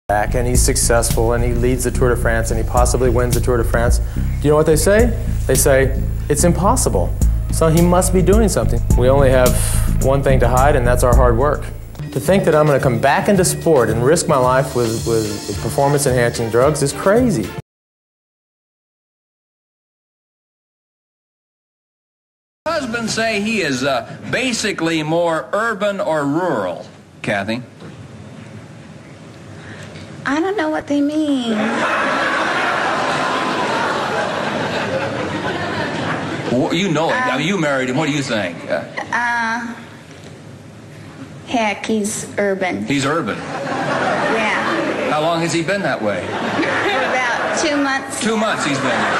back and he's successful and he leads the Tour de France and he possibly wins the Tour de France, do you know what they say? They say, it's impossible. So he must be doing something. We only have one thing to hide, and that's our hard work. To think that I'm going to come back into sport and risk my life with performance-enhancing drugs is crazy. Husbands say he is basically more urban or rural. Kathy? I don't know what they mean. Well, you know it. I mean, you married him. What do you think? Heck, he's urban. He's urban. Yeah. How long has he been that way? About 2 months. 2 months he's been there.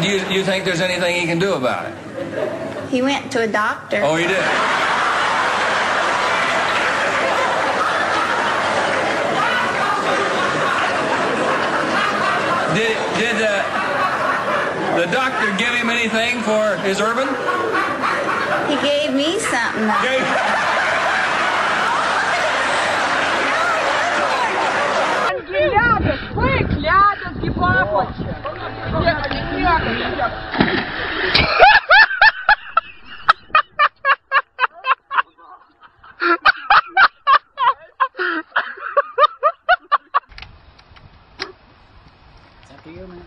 Do you think there's anything he can do about it? He went to a doctor. Oh, he did? Did the doctor give him anything for his urban? He gave me something. After you, man.